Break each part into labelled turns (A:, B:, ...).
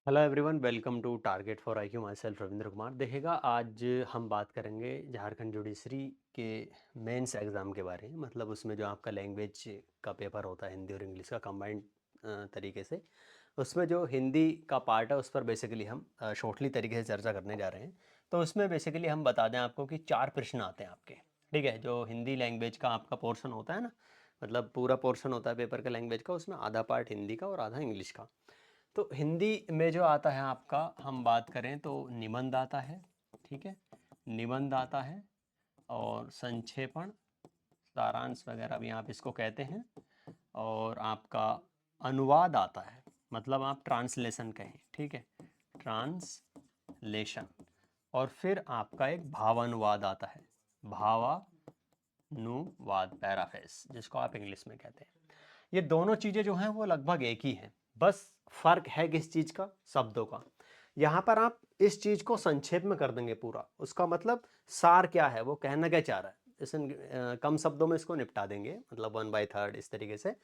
A: Hello everyone, welcome to target for IQ. Myself Ravindra Kumar. देखिएगा, आज हम बात करेंगे झारखंड जुडिशरी के मेंस एग्ज़ाम के बारे में। मतलब उसमें जो आपका लैंग्वेज का पेपर होता है, हिंदी और इंग्लिश का कंबाइंड तरीके से, उसमें जो हिंदी का पार्ट है उस पर बेसिकली हम शॉर्टली तरीके से चर्चा करने जा रहे हैं। तो उसमें बेसिकली हम बता दें आपको कि 4 प्रश्न आते हैं आपके। ठीक है, जो हिंदी लैंग्वेज का आपका पोर्शन होता है ना, मतलब पूरा पोर्शन होता है पेपर का लैंग्वेज का, उसमें आधा पार्ट हिंदी का और आधा इंग्लिश का। तो हिंदी में जो आता है आपका, हम बात करें तो निबंध आता है। ठीक है, निबंध आता है और संक्षेपण, सारांश वगैरह भी आप इसको कहते हैं। और आपका अनुवाद आता है, मतलब आप ट्रांसलेशन कहें। ठीक है, ट्रांसलेशन। और फिर आपका एक भावानुवाद आता है, भावानुवाद, पैराफ्रेज, जिसको आप इंग्लिश में कहते हैं। ये दोनों चीज़ें जो हैं वो लगभग एक ही हैं, बस फर्क है किस चीज़ का, शब्दों का। यहाँ पर आप इस चीज़ को संक्षेप में कर देंगे पूरा, उसका मतलब सार क्या है, वो कहना क्या चाह रहा है, जैसे कम शब्दों में इसको निपटा देंगे, मतलब 1/3 इस तरीके से।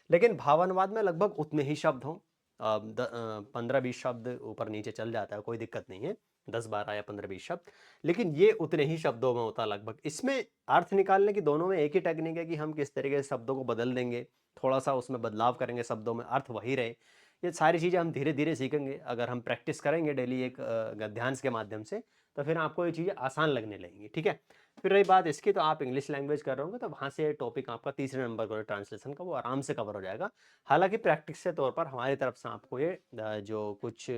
A: लेकिन भावानुवाद में लगभग उतने ही शब्द हों, 15-20 शब्द ऊपर नीचे चल जाता है, कोई दिक्कत नहीं है, 10-12 या 15-20 शब्द। लेकिन ये उतने ही शब्दों में होता है लगभग। इसमें अर्थ निकालने की दोनों में एक ही टेक्निक है कि हम किस तरीके से शब्दों को बदल देंगे, थोड़ा सा उसमें बदलाव करेंगे, शब्दों में अर्थ वही रहे। ये सारी चीज़ें हम धीरे धीरे सीखेंगे, अगर हम प्रैक्टिस करेंगे डेली एक गद्यांश के माध्यम से, तो फिर आपको ये चीज़ें आसान लगने लगेंगी। ठीक है, फिर रही बात इसकी, तो आप इंग्लिश लैंग्वेज कर रहे होंगे तो वहाँ से टॉपिक आपका तीसरे नंबर का ट्रांसलेशन का, वो आराम से कवर हो जाएगा। हालांकि प्रैक्टिस के तौर पर हमारी तरफ से आपको ये जो कुछ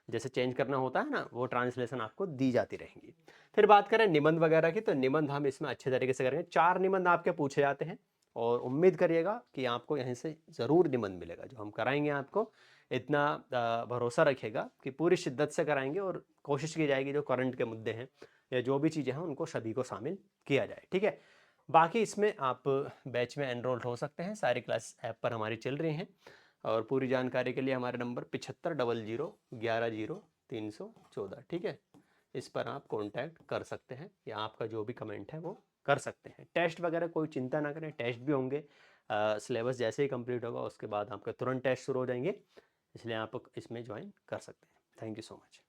A: जैसे चेंज करना होता है ना, वो ट्रांसलेशन आपको दी जाती रहेंगी। फिर बात करें निबंध वगैरह की, तो निबंध हम इसमें अच्छे तरीके से करेंगे। 4 निबंध आपके पूछे जाते हैं और उम्मीद करिएगा कि आपको यहीं से ज़रूर निबंध मिलेगा जो हम कराएंगे आपको। इतना भरोसा रखिएगा कि पूरी शिद्दत से कराएंगे और कोशिश की जाएगी जो करंट के मुद्दे हैं या जो भी चीज़ें हैं उनको सभी को शामिल किया जाए। ठीक है, बाकी इसमें आप बैच में एनरोल्ड हो सकते हैं, सारी क्लास ऐप पर हमारी चल रही हैं। और पूरी जानकारी के लिए हमारे नंबर 7500110314। ठीक है, इस पर आप कांटेक्ट कर सकते हैं या आपका जो भी कमेंट है वो कर सकते हैं। टेस्ट वगैरह कोई चिंता ना करें, टेस्ट भी होंगे। सिलेबस जैसे ही कंप्लीट होगा उसके बाद आपके तुरंत टेस्ट शुरू हो जाएंगे, इसलिए आप इसमें ज्वाइन कर सकते हैं। Thank you so much.